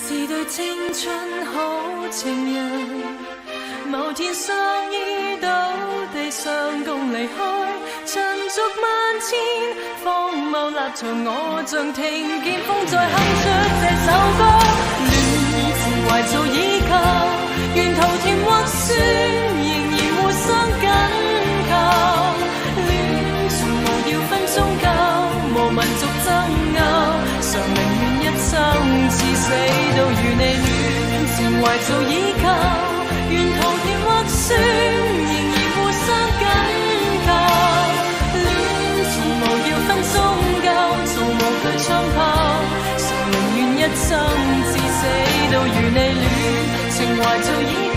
是對青春好情人，某天相依到地上共離開，塵俗萬千，荒謬立場，我像聽見風在哼出這首歌。戀情懷做依靠，沿途甜或酸，仍然互相緊靠。戀從無要分宗教，無民族爭拗，常寧願一生至死都與你戀情懷做依靠，沿途甜或酸，仍然互相緊靠。戀從無要分宗教，從無懼槍炮，常寧願一生至死都與你戀情懷做依靠。